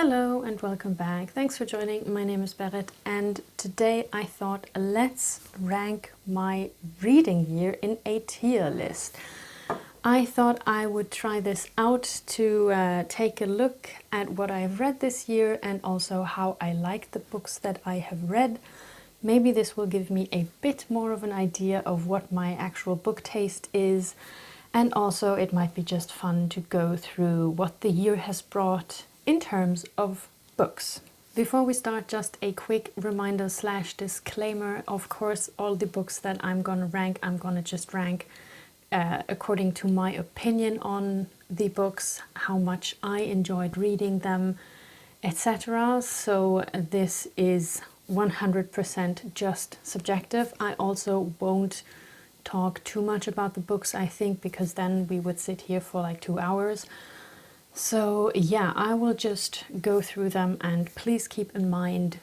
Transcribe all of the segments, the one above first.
Hello and welcome back. Thanks for joining. My name is Berit and today I thought let's rank my reading year in a tier list. I thought I would try this out to take a look at what I've read this year and also how I like the books that I have read. Maybe this will give me a bit more of an idea of what my actual book taste is, and also it might be just fun to go through what the year has brought in terms of books. Before we start, just a quick reminder / disclaimer. Of course, all the books that I'm gonna rank, I'm gonna just rank according to my opinion on the books, how much I enjoyed reading them, etc. So this is 100% just subjective. I also won't talk too much about the books, I think, because then we would sit here for like 2 hours. So yeah, I will just go through them, and please keep in mind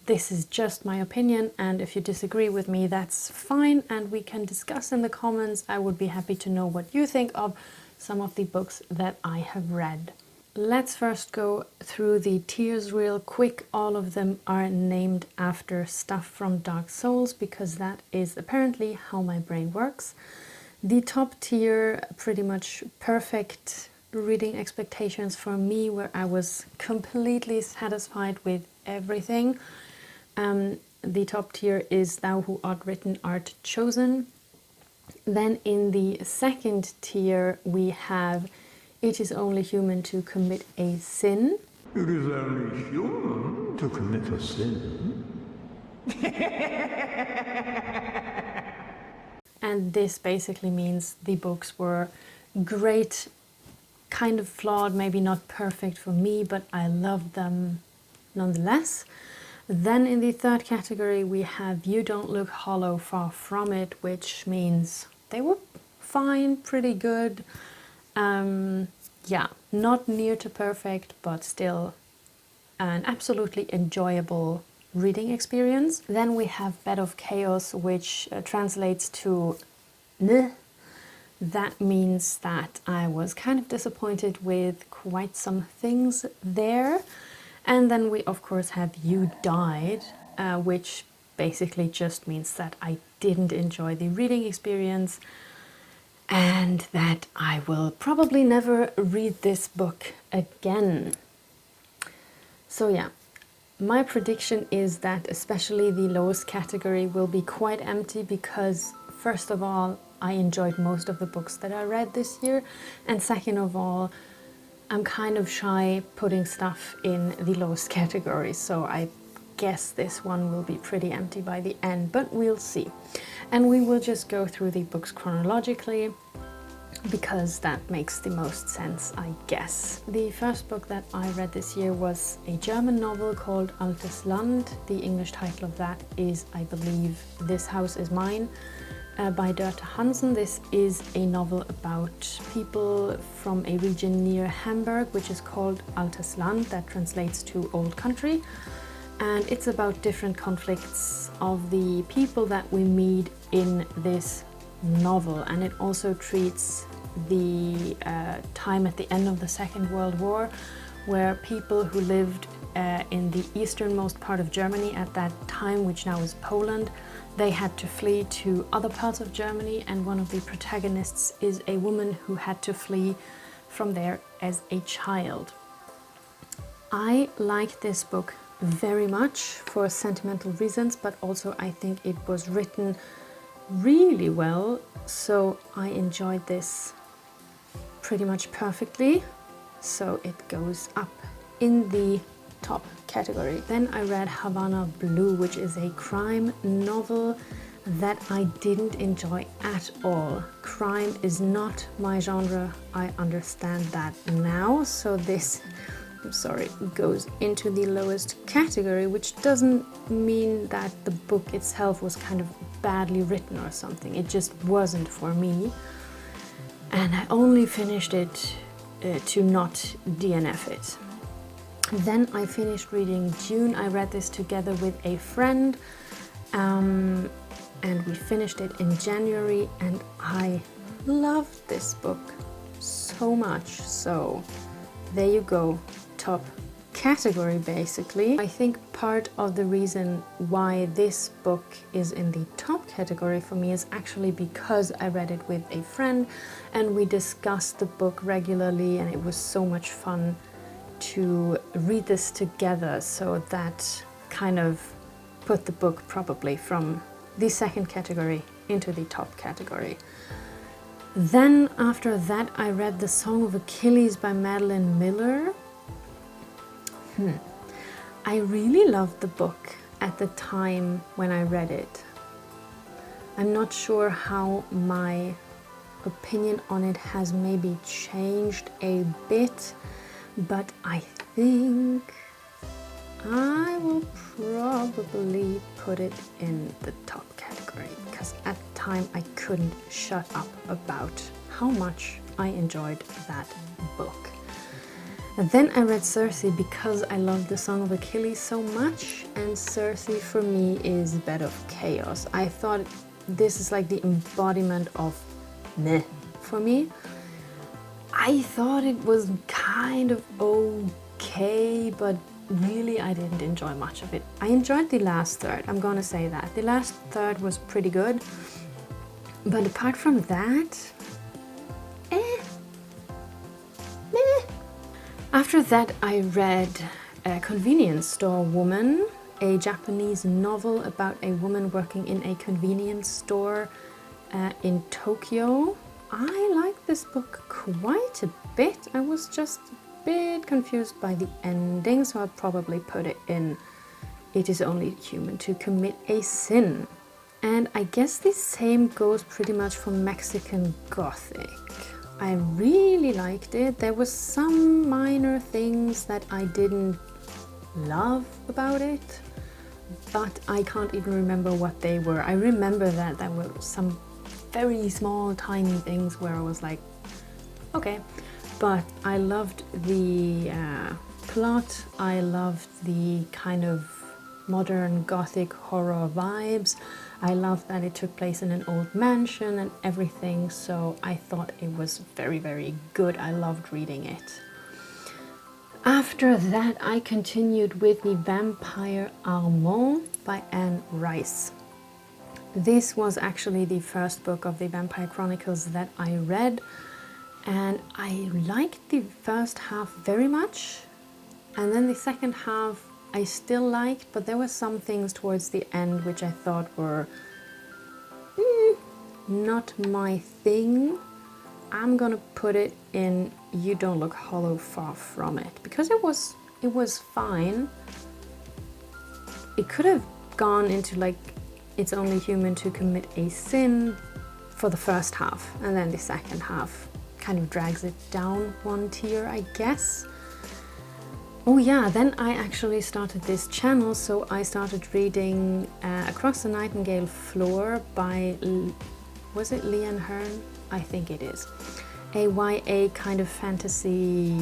this is just my opinion, and if you disagree with me, that's fine, and we can discuss in the comments. I would be happy to know what you think of some of the books that I have read. Let's first go through the tiers real quick. All of them are named after stuff from Dark Souls, because that is apparently how my brain works. The top tier, pretty much perfect reading expectations for me, where I was completely satisfied with everything. The top tier is Thou Who Art Written Art Chosen. Then in the second tier we have It Is Only Human to Commit a Sin. It is only human to commit a sin. And this basically means the books were great, kind of flawed, maybe not perfect for me, but I loved them nonetheless. Then in the third category we have You Don't Look Hollow, Far From It, which means they were fine, pretty good. Yeah, not near to perfect, but still an absolutely enjoyable reading experience. Then we have Bed of Chaos, which translates to Neh. That means that I was kind of disappointed with quite some things there. And then we of course have You Died, which basically just means that I didn't enjoy the reading experience and that I will probably never read this book again. So yeah, my prediction is that especially the lowest category will be quite empty, because first of all, I enjoyed most of the books that I read this year, and second of all, I'm kind of shy putting stuff in the lowest category, so I guess this one will be pretty empty by the end, but we'll see. And we will just go through the books chronologically, because that makes the most sense, I guess. The first book that I read this year was a German novel called Altes Land. The English title of that is, I believe, This House Is Mine, by Dörte Hansen. This is a novel about people from a region near Hamburg, which is called Altes Land, that translates to Old Country. And it's about different conflicts of the people that we meet in this novel. And it also treats the time at the end of the Second World War, where people who lived in the easternmost part of Germany at that time, which now is Poland, they had to flee to other parts of Germany, and one of the protagonists is a woman who had to flee from there as a child. I like this book very much for sentimental reasons, but also I think it was written really well, so I enjoyed this pretty much perfectly, so it goes up in the top category. Then I read Havana Blue, which is a crime novel that I didn't enjoy at all. Crime is not my genre, I understand that now, so this, I'm sorry, goes into the lowest category, which doesn't mean that the book itself was kind of badly written or something. It just wasn't for me, and I only finished it to not DNF it. Then I finished reading Dune. I read this together with a friend, and we finished it in January, and I loved this book so much. So there you go, top category, basically. I think part of the reason why this book is in the top category for me is actually because I read it with a friend and we discussed the book regularly, and it was so much fun to read this together. So that kind of put the book probably from the second category into the top category. Then after that I read The Song of Achilles by Madeline Miller. I really loved the book at the time when I read it. I'm not sure how my opinion on it has maybe changed a bit, but I think I will probably put it in the top category, because at the time I couldn't shut up about how much I enjoyed that book. And then I read Circe because I loved The Song of Achilles so much, and Circe for me is Bed of Chaos. I thought this is like the embodiment of meh for me. I thought it was kind of okay, but really I didn't enjoy much of it. I enjoyed the last third, I'm gonna say that. The last third was pretty good, but apart from that, After that I read Convenience Store Woman, a Japanese novel about a woman working in a convenience store in Tokyo. I liked this book quite a bit. I was just a bit confused by the ending, so I'll probably put it in It Is Only Human to Commit a Sin. And I guess the same goes pretty much for Mexican Gothic. I really liked it. There were some minor things that I didn't love about it, but I can't even remember what they were. I remember that there were some very small, tiny things where I was like, okay. But I loved the plot. I loved the kind of modern Gothic horror vibes. I loved that it took place in an old mansion and everything, so I thought it was very, very good. I loved reading it. After that, I continued with The Vampire Armand by Anne Rice. This was actually the first book of the Vampire Chronicles that I read, and I liked the first half very much, and then the second half I still liked, but there were some things towards the end which I thought were not my thing. I'm gonna put it in You Don't Look Hollow, Far From It, because it was fine. It could have gone into like It's Only Human to Commit a Sin for the first half, and then the second half kind of drags it down one tier, I guess. Oh yeah, then I actually started this channel, so I started reading Across the Nightingale Floor by, was it Leanne Hearn? I think it is. A YA kind of fantasy,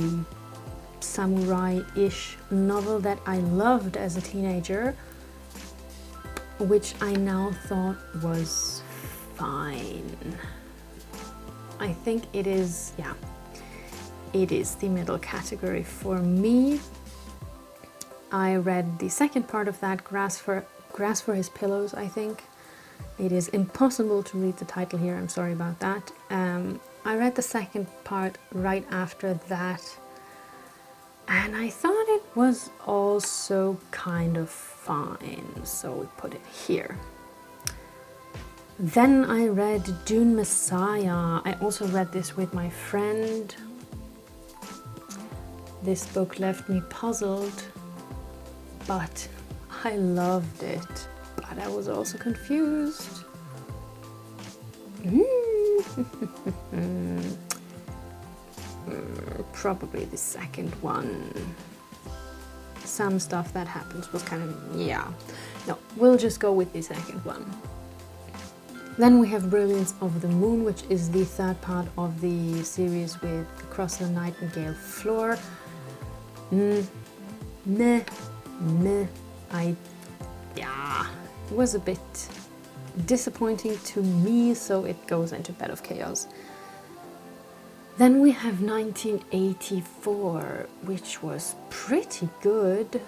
samurai-ish novel that I loved as a teenager, which I now thought was fine. I think it is, yeah. It is the middle category for me. I read the second part of that, Grass for His Pillows, I think. It is impossible to read the title here, I'm sorry about that. I read the second part right after that, and I thought it was also kind of fine, so we put it here. Then I read Dune Messiah. I also read this with my friend. This book left me puzzled, but I loved it. But I was also confused. Probably the second one. Some stuff that happens was kind of, yeah. No, we'll just go with the second one. Then we have Brilliance of the Moon, which is the third part of the series with Across the Nightingale Floor. It was a bit disappointing to me, so it goes into Bed of Chaos. Then we have 1984, which was pretty good.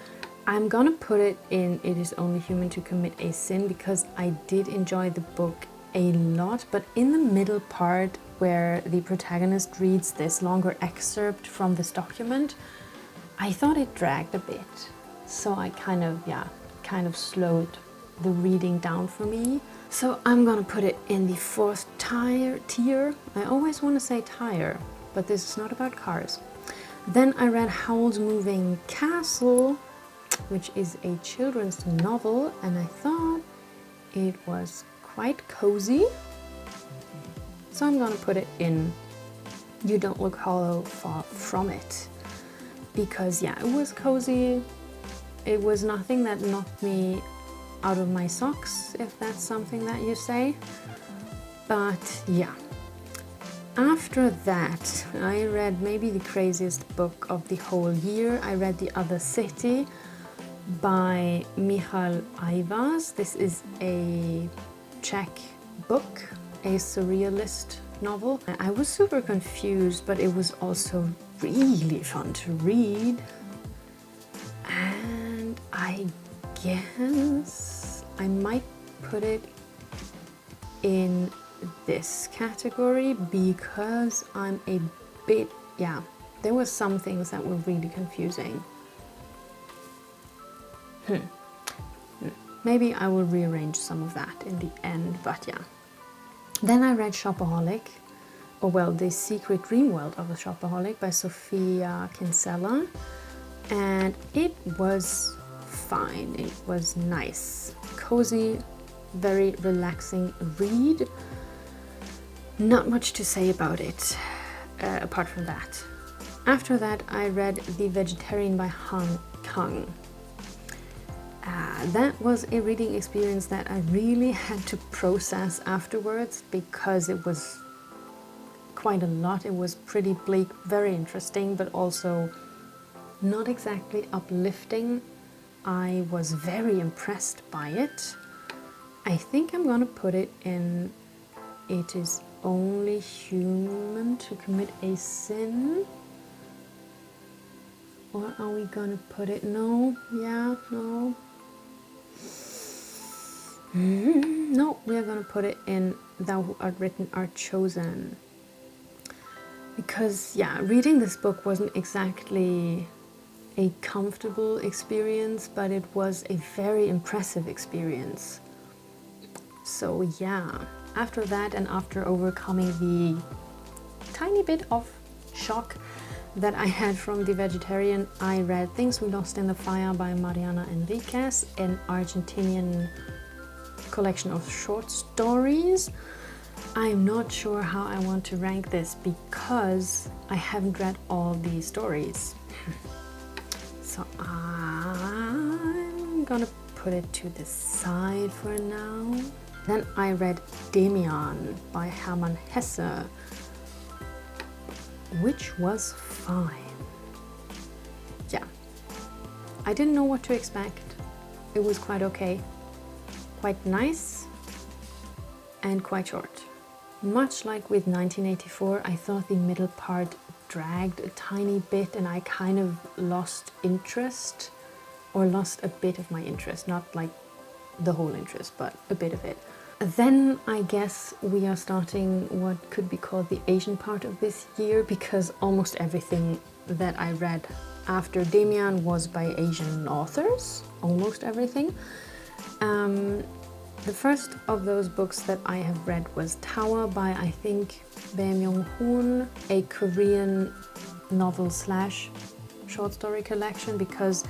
I'm gonna put it in It Is Only Human to Commit a Sin because I did enjoy the book a lot, but in the middle part where the protagonist reads this longer excerpt from this document, I thought it dragged a bit. So I kind of slowed the reading down for me. So I'm gonna put it in the fourth tier. I always want to say tire, but this is not about cars. Then I read Howl's Moving Castle, which is a children's novel, and I thought it was quite cozy. So I'm gonna put it in You Don't Look Hollow Far From It. Because yeah, it was cozy. It was nothing that knocked me out of my socks, if that's something that you say. But yeah. After that, I read maybe the craziest book of the whole year. I read The Other City by Michal Aivas. This is a Czech book, a surrealist novel. I was super confused, but it was also really fun to read. And I guess I might put it in this category because I'm a bit, yeah, there were some things that were really confusing. Maybe I will rearrange some of that in the end, but yeah. Then I read Shopaholic, or well, The Secret Dream World of a Shopaholic by Sofia Kinsella, and it was fine. It was nice, cozy, very relaxing read. Not much to say about it, apart from that. After that, I read The Vegetarian by Han Kang. That was a reading experience that I really had to process afterwards because it was quite a lot. It was pretty bleak, very interesting, but also not exactly uplifting. I was very impressed by it. I think I'm gonna put it in It Is Only Human to Commit a Sin. Or are we gonna put it, no, yeah, no. No, we are gonna put it in Thou Who Art Written Art Chosen. Because yeah, reading this book wasn't exactly a comfortable experience, but it was a very impressive experience. So yeah, after that and after overcoming the tiny bit of shock that I had from The Vegetarian, I read Things We Lost in the Fire by Mariana Enriquez, an Argentinian collection of short stories. I'm not sure how I want to rank this because I haven't read all the stories. So I'm gonna put it to the side for now. Then I read Demian by Hermann Hesse, which was fine. Yeah, I didn't know what to expect. It was quite okay, quite nice, and quite short. Much like with 1984, I thought the middle part dragged a tiny bit and I kind of lost interest, or lost a bit of my interest, not like the whole interest, but a bit of it. Then I guess we are starting what could be called the Asian part of this year, because almost everything that I read after Demian was by Asian authors, almost everything. The first of those books that I have read was Tower by, I think, Bae Myung-hoon, a Korean novel slash short story collection, because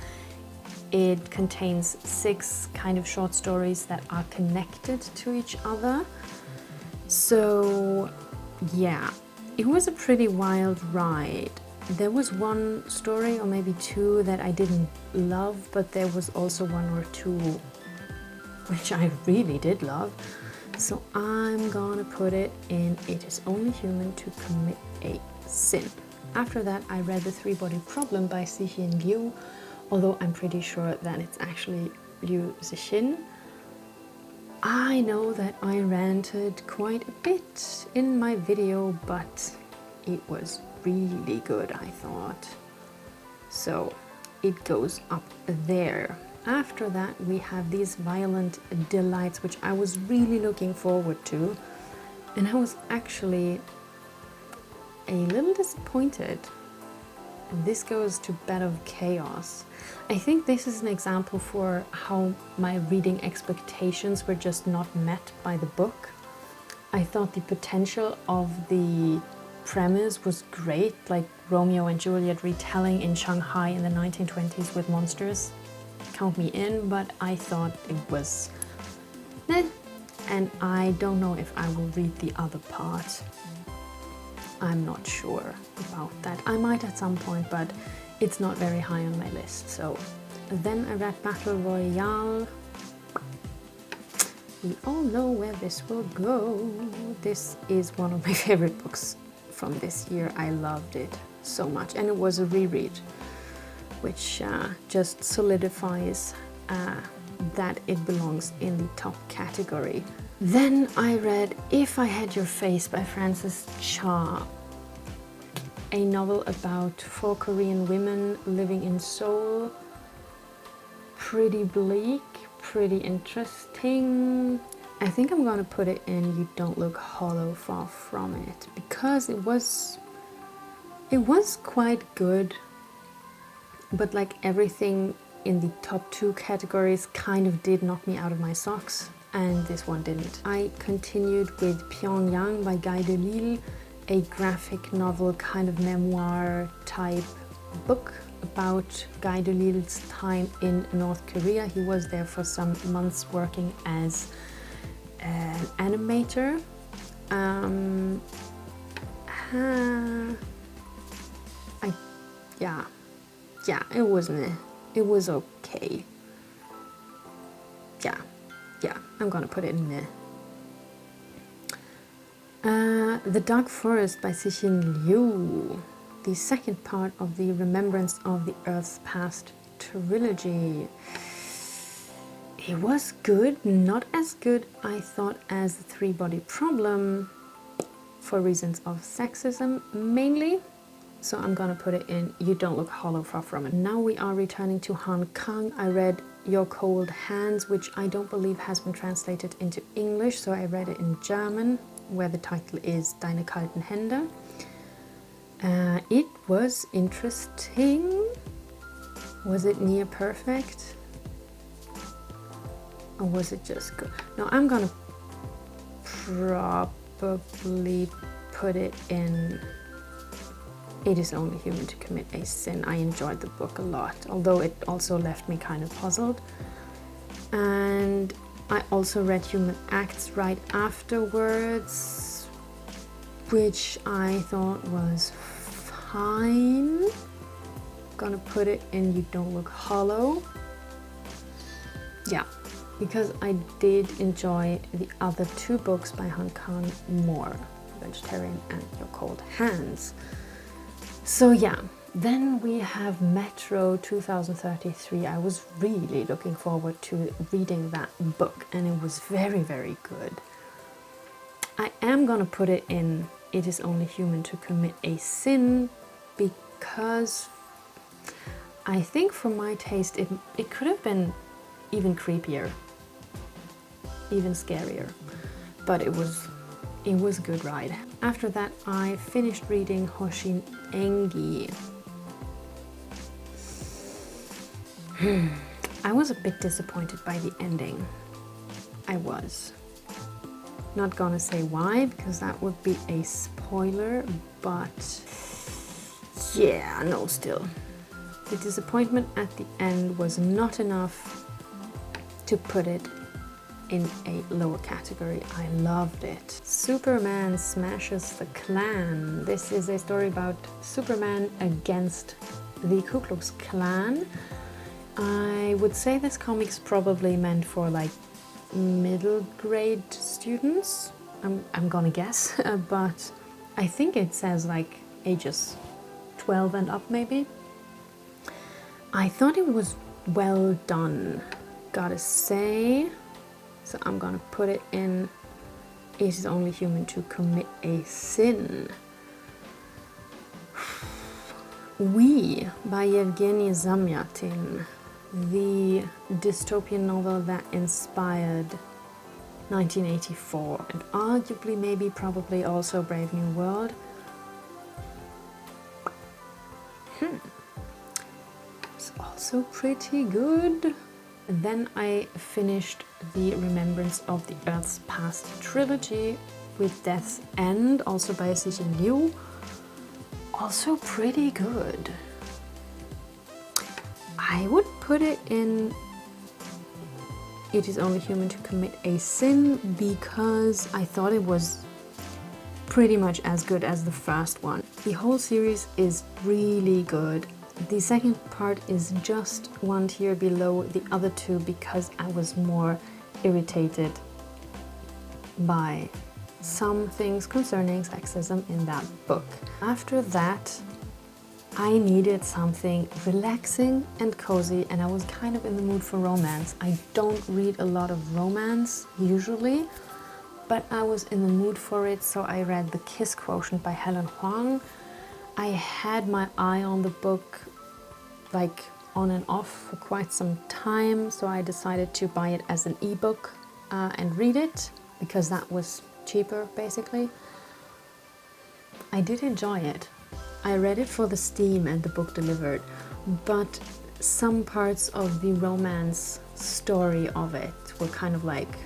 it contains 6 kind of short stories that are connected to each other. So yeah, it was a pretty wild ride. There was one story or maybe 2 that I didn't love, but there was also 1 or 2 which I really did love. So I'm gonna put it in It Is Only Human to Commit a Sin. After that, I read The Three-Body Problem by Zixin Liu, although I'm pretty sure that it's actually Liu Zixin. I know that I ranted quite a bit in my video, but it was really good, I thought. So it goes up there. After that, we have these Violent Delights, which I was really looking forward to. And I was actually a little disappointed. This goes to Bed of Chaos. I think this is an example for how my reading expectations were just not met by the book. I thought the potential of the premise was great, like Romeo and Juliet retelling in Shanghai in the 1920s with monsters. Count me in, but I thought it was meh, and I don't know if I will read the other part. I'm not sure about that. I might at some point, but it's not very high on my list. So then I read Battle Royale. We all know where this will go. This is one of my favorite books from this year. I loved it so much, and it was a reread, which just solidifies that it belongs in the top category. Then I read If I Had Your Face by Frances Cha, a novel about 4 Korean women living in Seoul. Pretty bleak, pretty interesting. I think I'm gonna put it in You Don't Look Hollow, Far From It, because it was quite good, but like everything in the top 2 categories kind of did knock me out of my socks, and this one didn't. I continued with Pyongyang by Guy Delisle, a graphic novel kind of memoir type book about Guy Delisle's time in North Korea. He was there for some months working as an animator. Yeah, it was meh. It was okay. Yeah, I'm gonna put it in meh. The Dark Forest by Cixin Liu, the second part of the Remembrance of the Earth's Past trilogy. It was good, not as good, I thought, as The Three-Body Problem, for reasons of sexism mainly. So I'm gonna put it in You Don't Look Hollow, Far From It. Now we are returning to Hong Kong. I read Your Cold Hands, which I don't believe has been translated into English, so I read it in German, where the title is Deine kalten Hände. It was interesting. Was it near perfect? Or was it just good? No, I'm gonna probably put it in It Is Only Human to Commit a Sin. I enjoyed the book a lot, although it also left me kind of puzzled. And I also read Human Acts right afterwards, which I thought was fine. Gonna put it in You Don't Look Hollow. Yeah, because I did enjoy the other 2 books by Han Kang more, Vegetarian and Your Cold Hands. So yeah, then we have Metro 2033. I was really looking forward to reading that book, and it was very, very good. I am gonna put it in It Is Only Human to Commit a Sin, because I think for my taste it could have been even creepier, even scarier, but it was a good ride. After that, I finished reading Hoshin Engi. I was a bit disappointed by the ending. I was. Not gonna say why, because that would be a spoiler, but yeah, no, still. The disappointment at the end was not enough to put it in a lower category. I loved it. Superman Smashes the Klan. This is a story about Superman against the Ku Klux Klan. I would say this comic's probably meant for like middle grade students. I'm gonna guess, but I think it says like ages 12 and up maybe. I thought it was well done, gotta say. So I'm gonna put it in It Is Only Human to Commit a Sin. We by Yevgeny Zamyatin, the dystopian novel that inspired 1984 and arguably maybe probably also Brave New World. It's also pretty good. Then I finished the Remembrance of the Earth's Past trilogy with Death's End, also by Cixin Liu. Also pretty good. I would put it in It Is Only Human to Commit a Sin because I thought it was pretty much as good as the first one. The whole series is really good. The second part is just one tier below the other two because I was more irritated by some things concerning sexism in that book. After that, I needed something relaxing and cozy, and I was kind of in the mood for romance. I don't read a lot of romance usually, but I was in the mood for it, so I read The Kiss Quotient by Helen Huang. I had my eye on the book like on and off for quite some time, so I decided to buy it as an ebook and read it because that was cheaper basically. I did enjoy it. I read it for the Steam and the book delivered, but some parts of the romance story of it were kind of like,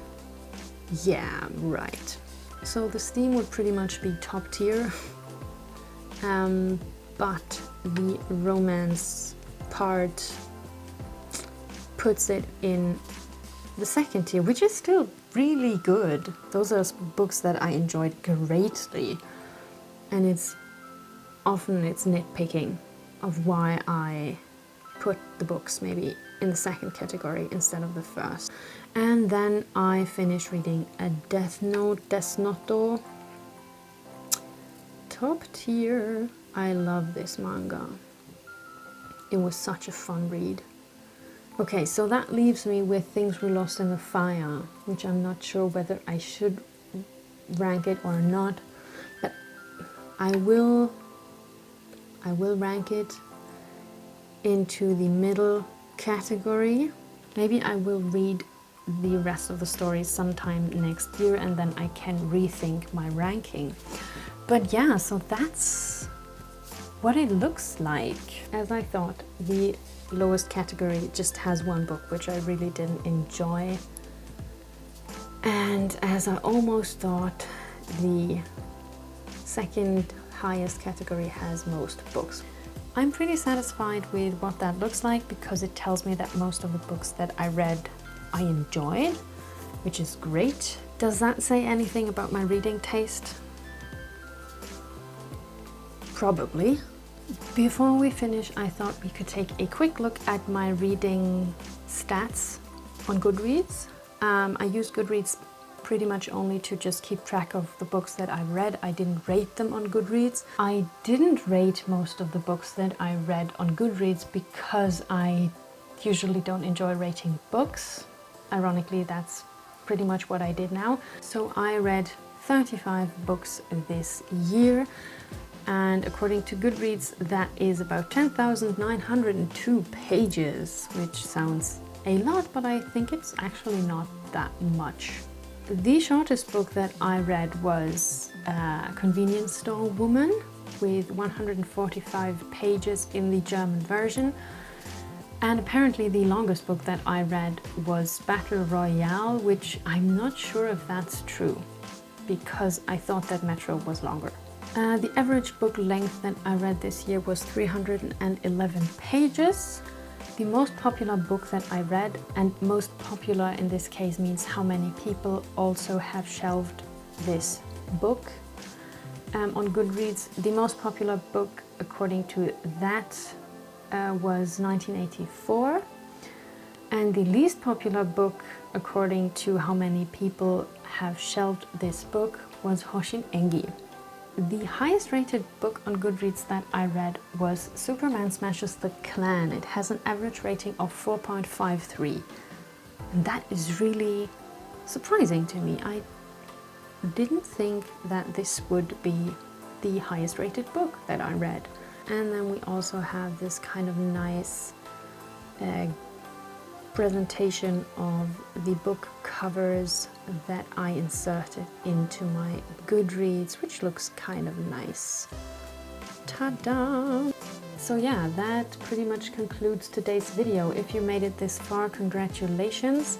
yeah, right. So the Steam would pretty much be top tier, but the romance part puts it in the second tier, which is still really good. Those are books that I enjoyed greatly, and it's nitpicking of why I put the books maybe in the second category instead of the first. And then I finished reading a Death Note, Desnoto. Top tier. I love this manga. It was such a fun read. Okay, so that leaves me with Things We Lost in the Fire, which I'm not sure whether I should rank it or not, but I will rank it into the middle category. Maybe I will read the rest of the stories sometime next year and then I can rethink my ranking. But yeah, so that's what it looks like. As I thought, the lowest category just has one book which I really didn't enjoy, and as I almost thought, the second highest category has most books. I'm pretty satisfied with what that looks like because it tells me that most of the books that I read I enjoyed, which is great. Does that say anything about my reading taste? Probably. Before we finish, I thought we could take a quick look at my reading stats on Goodreads. I use Goodreads pretty much only to just keep track of the books that I read. I didn't rate them on Goodreads. I didn't rate most of the books that I read on Goodreads because I usually don't enjoy rating books. Ironically, that's pretty much what I did now. So I read 35 books this year, and according to Goodreads, that is about 10,902 pages, which sounds a lot, but I think it's actually not that much. The shortest book that I read was Convenience Store Woman with 145 pages in the German version. And apparently the longest book that I read was Battle Royale, which I'm not sure if that's true because I thought that Metro was longer. The average book length that I read this year was 311 pages. The most popular book that I read, and most popular in this case means how many people also have shelved this book on Goodreads. The most popular book according to that was 1984, and the least popular book according to how many people have shelved this book was Hoshin Engi. The highest rated book on Goodreads that I read was Superman Smashes the Klan. It has an average rating of 4.53. And that is really surprising to me. I didn't think that this would be the highest rated book that I read. And then we also have this kind of nice presentation of the book covers that I inserted into my Goodreads, which looks kind of nice. Ta-da! So yeah, that pretty much concludes today's video. If you made it this far, congratulations.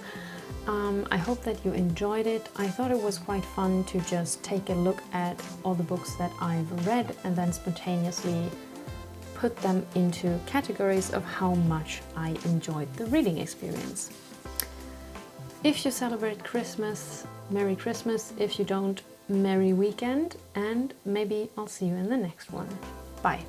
I hope that you enjoyed it. I thought it was quite fun to just take a look at all the books that I've read and then spontaneously put them into categories of how much I enjoyed the reading experience. If you celebrate Christmas, Merry Christmas. If you don't, Merry Weekend, and maybe I'll see you in the next one. Bye.